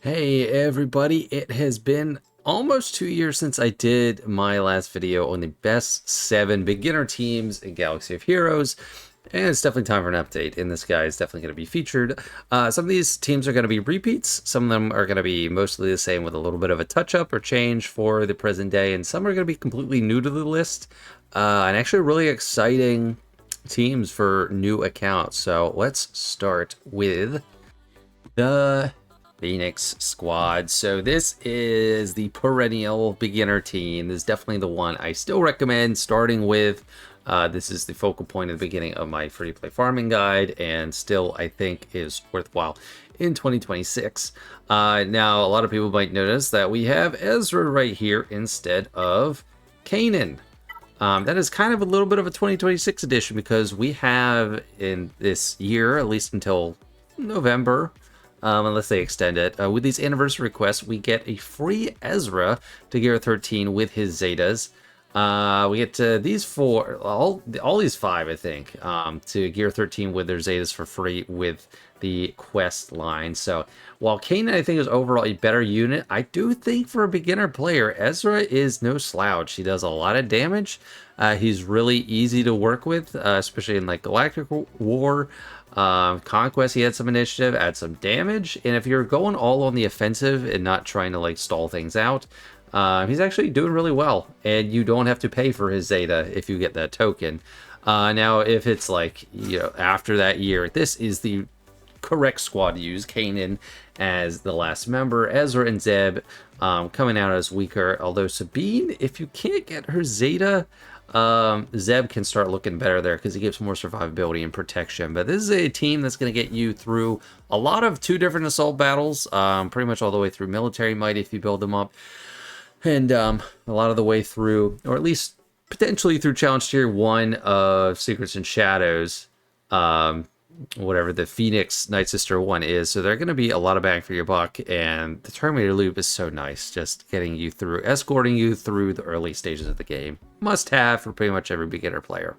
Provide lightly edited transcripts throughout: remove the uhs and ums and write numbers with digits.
Hey everybody, it has been almost 2 years since I did my last video on the best 7 beginner teams in Galaxy of Heroes, and it's definitely time for an update, and this guy is definitely going to be featured. Some of these teams are going to be repeats, some of them are going to be mostly the same with a little bit of a touch-up or change for the present day, and some are going to be completely new to the list, and actually really exciting teams for new accounts. So let's start with the Phoenix squad. So this is the perennial beginner team. This is definitely the one I still recommend starting with. This is the focal point at the beginning of my free-to-play farming guide, and still I think is worthwhile in 2026. Now, a lot of people might notice that we have Ezra right here instead of Kanan. That is kind of a little bit of a 2026 edition, because we have in this year, at least until November, unless they extend it, with these anniversary requests, we get a free Ezra to Gear 13 with his Zetas. We get these four, all these five, I think, to Gear 13 with their Zetas for free with the quest line. So while Kanan, I think, is overall a better unit, I do think for a beginner player, Ezra is no slouch. He does a lot of damage. He's really easy to work with, especially in like Galactic War. Conquest, he had some initiative, add some damage, and if you're going all on the offensive and not trying to like stall things out, he's actually doing really well, and you don't have to pay for his Zeta if you get that token. Now, if it's like, you know, after that year, this is the correct squad to use. Kanan as the last member, Ezra and Zeb coming out as weaker, although Sabine, if you can't get her Zeta, Zeb can start looking better there because he gives more survivability and protection. But this is a team that's going to get you through a lot of 2 different assault battles, pretty much all the way through military might if you build them up, and a lot of the way through, or at least potentially through challenge tier 1 of Secrets and Shadows, whatever the Phoenix Night Sister one is. So they're going to be a lot of bang for your buck, and the Terminator loop is so nice, just getting you through, escorting you through the early stages of the game. Must have for pretty much every beginner player.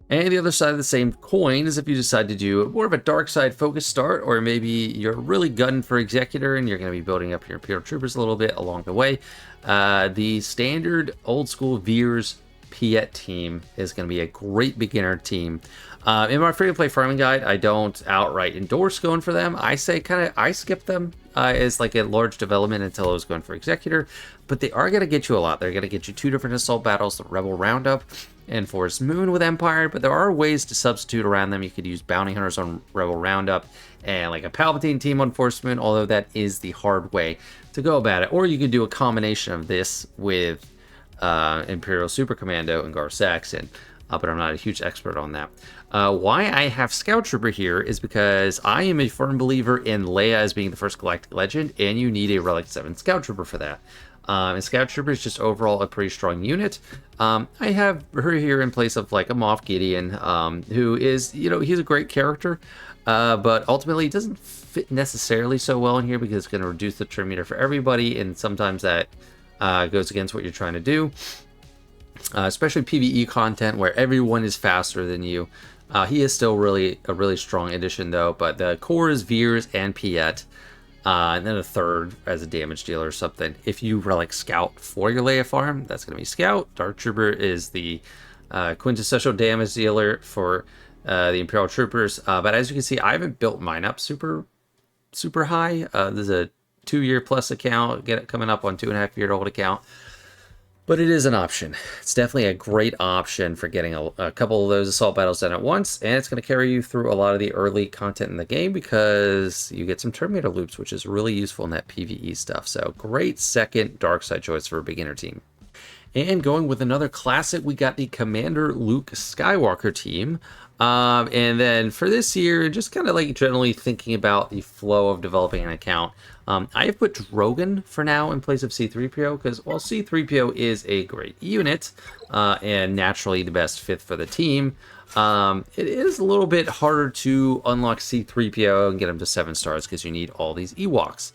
And the other side of the same coin is if you decide to do more of a dark side focused start, or maybe you're really gunning for Executor and you're going to be building up your Imperial Troopers a little bit along the way, the standard old school Veers Piet team is going to be a great beginner team. In my free-to-play farming guide, I don't outright endorse going for them. I say I skip them as like a large development until I was going for Executor, but they are going to get you a lot. They're going to get you 2 different assault battles, the Rebel Roundup and Forest Moon with Empire, but there are ways to substitute around them. You could use Bounty Hunters on Rebel Roundup and like a Palpatine team on Forest Moon, although that is the hard way to go about it. Or you could do a combination of this with Imperial Super Commando and Gar Saxon, but I'm not a huge expert on that. Why I have Scout Trooper here is because I am a firm believer in Leia as being the first Galactic Legend, and you need a Relic 7 Scout Trooper for that. And Scout Trooper is just overall a pretty strong unit. I have her here in place of like a Moff Gideon, who is, you know, he's a great character, but ultimately he doesn't fit necessarily so well in here because it's going to reduce the turn meter for everybody, and sometimes that goes against what you're trying to do, especially PvE content where everyone is faster than you. He is still really a really strong addition though, but the core is Veers and Piet, and then a third as a damage dealer or something. If you relic Scout for your Leia farm, that's going to be Scout. Dark Trooper is the quintessential damage dealer for the Imperial Troopers, but as you can see, I haven't built mine up super high. There's a 2-year plus account, coming up on 2.5-year-old account. But it is an option. It's definitely a great option for getting a couple of those assault battles done at once, and it's going to carry you through a lot of the early content in the game because you get some Terminator loops, which is really useful in that PvE stuff. So great second dark side choice for a beginner team. And going with another classic, we got the Commander Luke Skywalker team. And then for this year, just kind of like generally thinking about the flow of developing an account, I have put Drogon for now in place of C-3PO because while C-3PO is a great unit and naturally the best fit for the team, it is a little bit harder to unlock C-3PO and get him to 7 stars because you need all these Ewoks.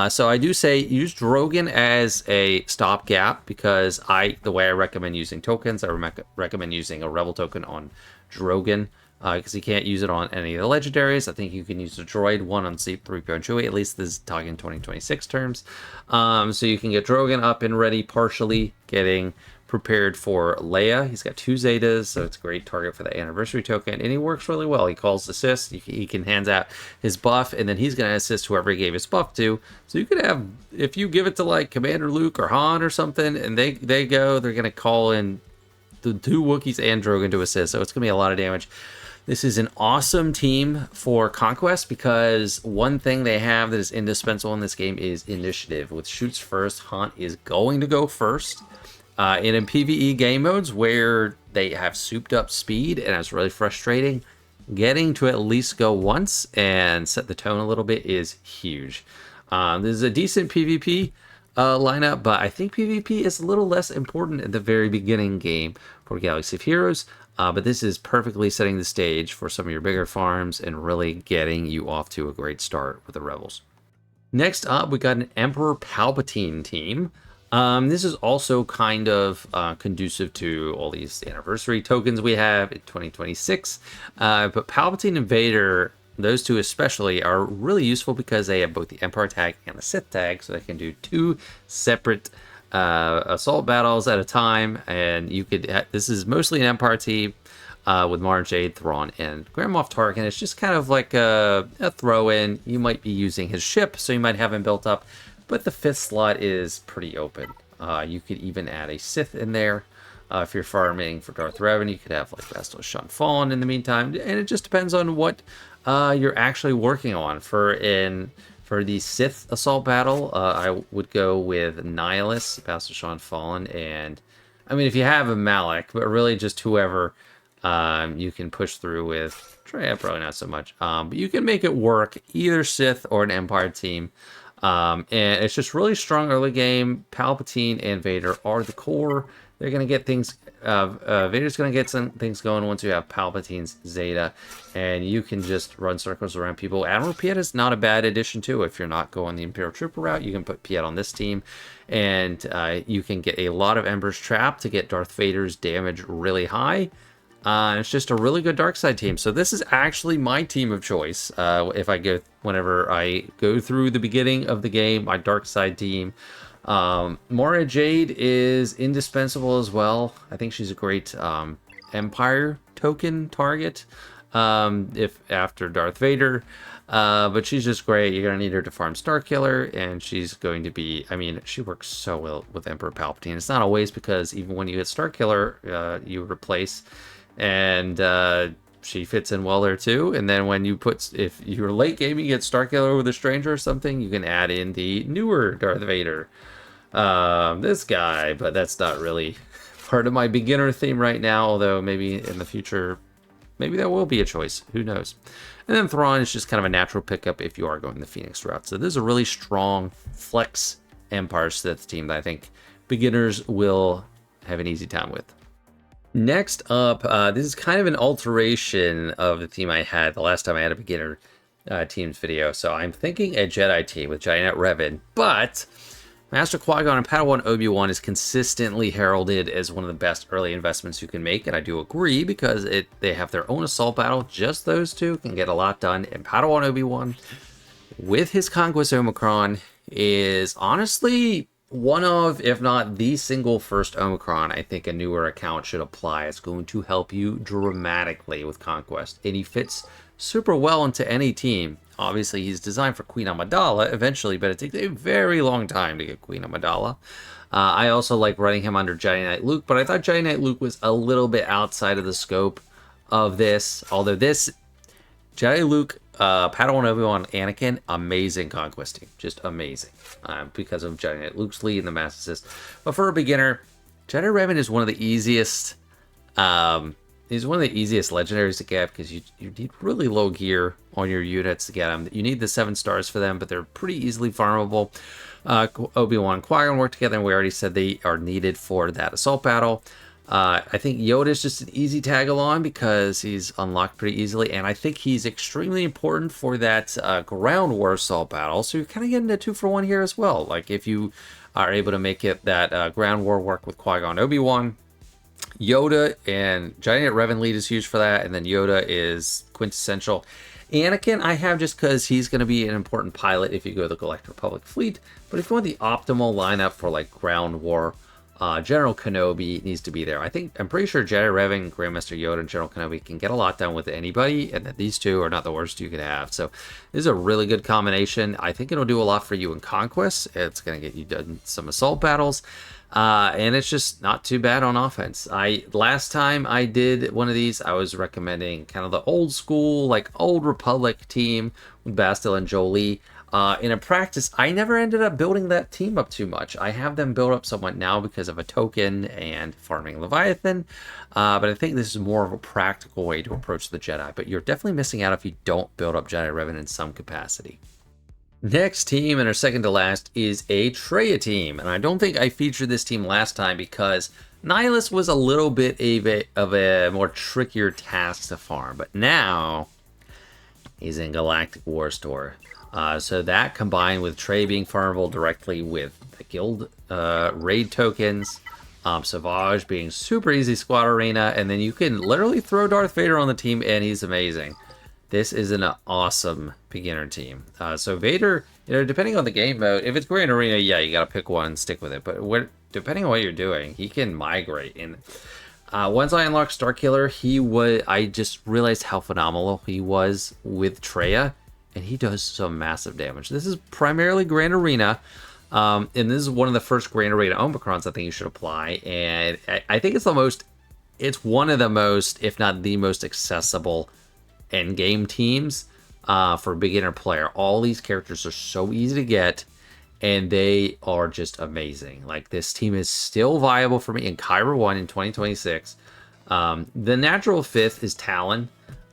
So I do say use Drogon as a stopgap because the way I recommend using tokens, I recommend using a Rebel token on Drogon because you can't use it on any of the legendaries. I think you can use the droid one on C-3PO and Chewie. At least this is talking 2026 terms. So you can get Drogon up and ready, partially getting prepared for Leia. He's got 2 Zetas, so it's a great target for the anniversary token, and he works really well. He calls assist, he can hands out his buff, and then he's going to assist whoever he gave his buff to. So you could have, if you give it to like Commander Luke or Han or something, and they're going to call in the 2 Wookiees and Drogon to assist, so it's going to be a lot of damage. This is an awesome team for Conquest because one thing they have that is indispensable in this game is initiative. With shoots first, Han is going to go first. In PvE game modes where they have souped up speed and it's really frustrating, getting to at least go once and set the tone a little bit is huge. This is a decent PvP lineup, but I think PvP is a little less important at the very beginning game for Galaxy of Heroes. But this is perfectly setting the stage for some of your bigger farms and really getting you off to a great start with the Rebels. Next up, we got an Emperor Palpatine team. This is also kind of conducive to all these anniversary tokens we have in 2026. But Palpatine and Vader, those two especially, are really useful because they have both the Empire tag and the Sith tag, so they can do 2 separate assault battles at a time. And you could this is mostly an Empire team with Mara Jade, Thrawn, and Grand Moff Tarkin. It's just kind of like a throw-in. You might be using his ship, so you might have him built up. But the 5th slot is pretty open. You could even add a Sith in there. If you're farming for Darth Revan, you could have like Bastila Shan Fallen in the meantime. And it just depends on what you're actually working on. For the Sith assault battle, I would go with Nihilus, Bastila Shan Fallen, and I mean, if you have a Malak, but really just whoever you can push through with. Traya, probably not so much. But you can make it work, either Sith or an Empire team. And it's just really strong early game. Palpatine and Vader are the core. They're going to get things, Vader's going to get some things going once you have Palpatine's Zeta, and you can just run circles around people. Admiral Piet is not a bad addition too. If you're not going the Imperial Trooper route, you can put Piet on this team, and you can get a lot of Embers trapped to get Darth Vader's damage really high. It's just a really good dark side team. So this is actually my team of choice. Whenever I go through the beginning of the game, my dark side team. Mara Jade is indispensable as well. I think she's a great Empire token target if after Darth Vader. But she's just great. You're going to need her to farm Starkiller, and she's going to be, I mean, she works so well with Emperor Palpatine. It's not always, because even when you hit Starkiller, you replace, and she fits in well there too. And then when you if you're late game, you get Starkiller with a Stranger or something, you can add in the newer Darth Vader. This guy, but that's not really part of my beginner theme right now, although maybe in the future, maybe that will be a choice. Who knows? And then Thrawn is just kind of a natural pickup if you are going the Phoenix route. So this is a really strong flex Empire Sith team that I think beginners will have an easy time with. Next up, this is kind of an alteration of the team I had the last time I had a beginner teams video. So I'm thinking a Jedi team with Jedi Knight Revan, but Master Qui-Gon and Padawan Obi-Wan is consistently heralded as one of the best early investments you can make, and I do agree, because they have their own assault battle. Just those two can get a lot done, and Padawan Obi-Wan, with his Conquest Omicron, is honestly one of, if not the single first Omicron I think a newer account should apply. It's going to help you dramatically with Conquest, and he fits super well into any team. Obviously, he's designed for Queen Amidala eventually, but it takes a very long time to get Queen Amidala. I also like running him under Jedi Knight Luke, but I thought Jedi Knight Luke was a little bit outside of the scope of this. Although this Jedi Luke, Padawan Obi-Wan, Anakin, amazing Conquest team, just amazing, because of Jedi Knight Luke's lead and the mass assist. But for a beginner, Jedi Revan is one of the easiest. He's one of the easiest legendaries to get, because you need really low gear on your units to get them. You need the 7 stars for them, but they're pretty easily farmable. Obi-Wan and Qui-Gon work together, and we already said they are needed for that assault battle. I think Yoda is just an easy tag along because he's unlocked pretty easily, and I think he's extremely important for that ground war assault battle. So you're kind of getting a 2-for-1 here as well. Like if you are able to make it that ground war work with Qui-Gon Obi-Wan, Yoda and Giant Revan lead is huge for that, and then Yoda is quintessential. Anakin I have just because he's going to be an important pilot if you go to the Galactic Republic fleet, but if you want the optimal lineup for like ground war, General Kenobi needs to be there. I'm pretty sure Jedi Revan, Grandmaster Yoda, and General Kenobi can get a lot done with anybody, and that these two are not the worst you could have. So this is a really good combination. I think it'll do a lot for you in Conquest. It's going to get you done some assault battles. And it's just not too bad on offense. Last time I did one of these, I was recommending kind of the old school, like Old Republic team with Bastille and Jolie. In a practice, I never ended up building that team up too much. I have them built up somewhat now because of a token and farming Leviathan. But I think this is more of a practical way to approach the Jedi. But you're definitely missing out if you don't build up Jedi Revan in some capacity. Next team, and our second to last, is a Traya team. And I don't think I featured this team last time because Nihilus was a little bit of a more trickier task to farm. But now he's in Galactic War Store. So that combined with Trey being farmable directly with the guild raid tokens, SWGOH being super easy squad arena, and then you can literally throw Darth Vader on the team and he's amazing. This is an awesome beginner team. So Vader, depending on the game mode, if it's Grand Arena, yeah, you gotta pick one and stick with it. But depending on what you're doing, he can migrate. And once I unlocked Starkiller, I just realized how phenomenal he was with Traya, and he does some massive damage. This is primarily Grand Arena, and this is one of the first Grand Arena Omicrons I think you should apply. And I think it's one of the most, if not the most accessible end game teams for a beginner player. All these characters are so easy to get, and they are just amazing. Like, this team is still viable for me in Kyra 1 in 2026. The natural fifth is Talon.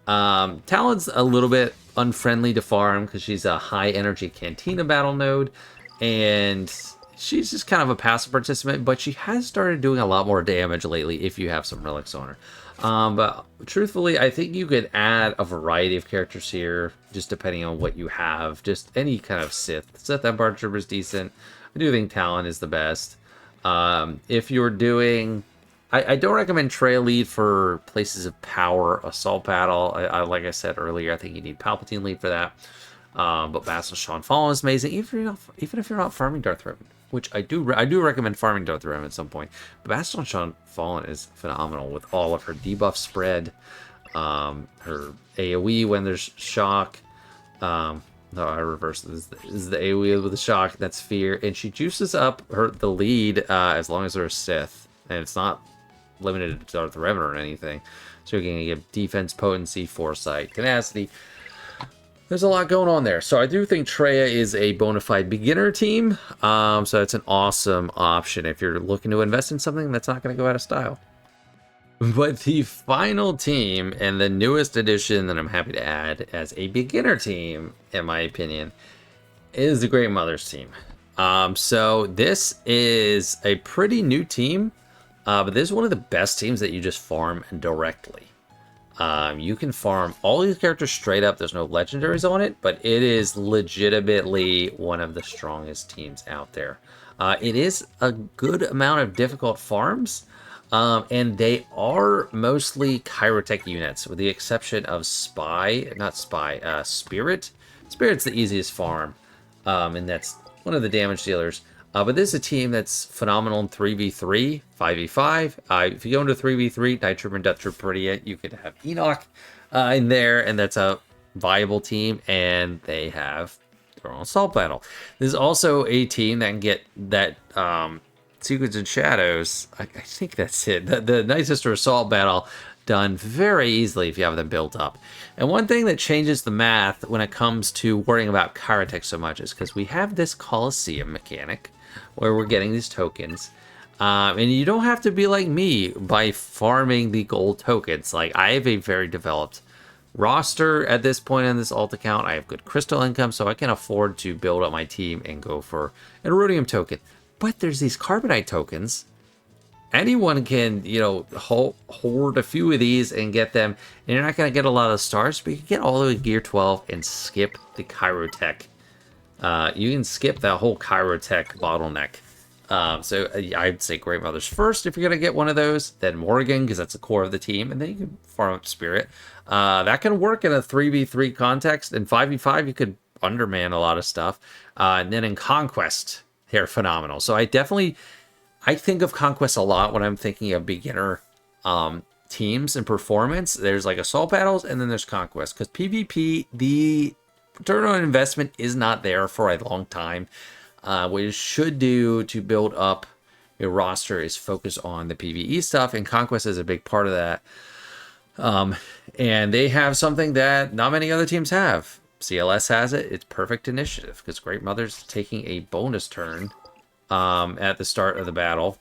Talon's a little bit unfriendly to farm because she's a high energy Cantina battle node, and she's just kind of a passive participant, but she has started doing a lot more damage lately if you have some relics on her. But truthfully, I think you could add a variety of characters here, just depending on what you have. Just any kind of Sith. Sith Empire Trooper is decent. I do think Talon is the best. If you're doing... I don't recommend Trail Lead for places of power, assault battle. Like I said earlier, I think you need Palpatine Lead for that. But Bastille Shan Fallen is amazing, even if you're not farming Darth Revan, which I do recommend farming Darth Revan at some point. But Bastille Shan Fallen is phenomenal with all of her debuff spread, her AoE when there's shock. No, I reversed this. This is the AoE with the shock. That's fear, and she juices up the lead as long as they're a Sith, and it's not limited to Darth Revan or anything. So you're gonna get defense, potency, foresight, tenacity. There's a lot going on there. So I do think Traya is a bona fide beginner team. So it's an awesome option if you're looking to invest in something that's not going to go out of style. But the final team, and the newest addition that I'm happy to add as a beginner team, in my opinion, is the Great Mothers team. So this is a pretty new team, but this is one of the best teams that you just farm directly. You can farm all these characters straight up. There's no legendaries on it, but it is legitimately one of the strongest teams out there. It is a good amount of difficult farms, and they are mostly Chirotech units, with the exception of Spirit. Spirit's the easiest farm, and that's one of the damage dealers. But this is a team that's phenomenal in 3v3, 5v5. If you go into 3v3, Night Trooper and Death Trooper, you could have Enoch in there, and that's a viable team, and they have their own assault battle. There's also a team that can get that Secrets and Shadows. I think that's it. The Night Sister assault battle done very easily if you have them built up. And one thing that changes the math when it comes to worrying about Chirotech so much is because we have this Coliseum mechanic where we're getting these tokens. And you don't have to be like me by farming the gold tokens. Like, I have a very developed roster at this point on this alt account. I have good crystal income, so I can afford to build up my team and go for an Erodium token. But there's these Carbonite tokens. Anyone can, hoard a few of these and get them. And you're not going to get a lot of stars, but you can get all the way to Gear 12 and skip the Chirotech. You can skip that whole Chirotech bottleneck I'd say Great Mothers first if you're going to get one of those, then Morgan, because that's the core of the team, and then you can farm up Spirit. That can work in a 3v3 context. In 5v5, you could underman a lot of stuff. And then in Conquest, they're phenomenal. So I think of Conquest a lot when I'm thinking of beginner teams and performance. There's like Assault Battles, and then there's Conquest. Because PvP, the return on investment is not there for a long time. What you should do to build up your roster is focus on the PvE stuff, and Conquest is a big part of that. And they have something that not many other teams have. CLS has it. It's perfect initiative, because Great Mother's taking a bonus turn at the start of the battle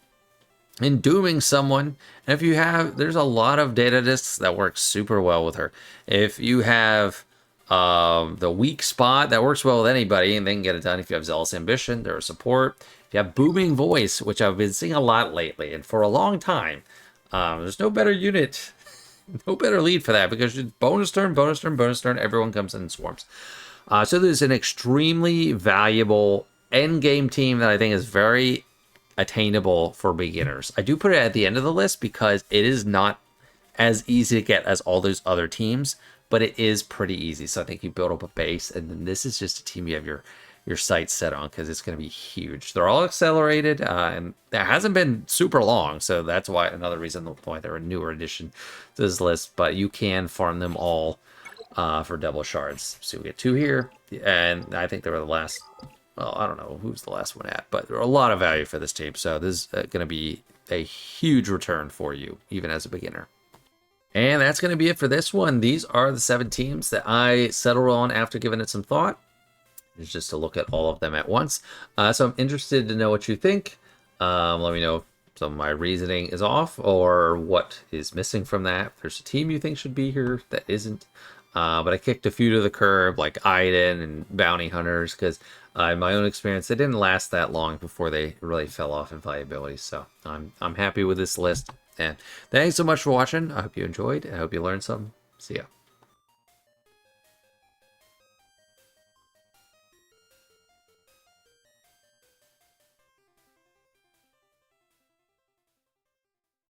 and dooming someone. And if you have, there's a lot of data discs that work super well with her. If you have the weak spot, that works well with anybody, and they can get it done. If you have Zealous Ambition, they're a support. If you have Booming Voice, which I've been seeing a lot lately, and for a long time, there's no better unit, no better lead for that, because it's bonus turn, bonus turn, bonus turn, everyone comes in and swarms. So there's an extremely valuable end game team that I think is very attainable for beginners. I do put it at the end of the list because it is not as easy to get as all those other teams, but it is pretty easy. So I think you build up a base, and then this is just a team you have your sights set on, because it's going to be huge. They're all accelerated, and that hasn't been super long, so that's why another reason why they're a newer addition to this list. But you can farm them all for double shards. So we get 2 here, and I think they were the last. Well, I don't know who's the last one at, but there are a lot of value for this team. So this is going to be a huge return for you, even as a beginner. And that's going to be it for this one. These are the 7 teams that I settled on after giving it some thought. It's just to look at all of them at once. So I'm interested to know what you think. Let me know if some of my reasoning is off or what is missing from that. If there's a team you think should be here that isn't. But I kicked a few to the curb, like Iden and Bounty Hunters, because in my own experience, they didn't last that long before they really fell off in viability. So I'm happy with this list. And thanks so much for watching. I hope you enjoyed. I hope you learned something. See ya.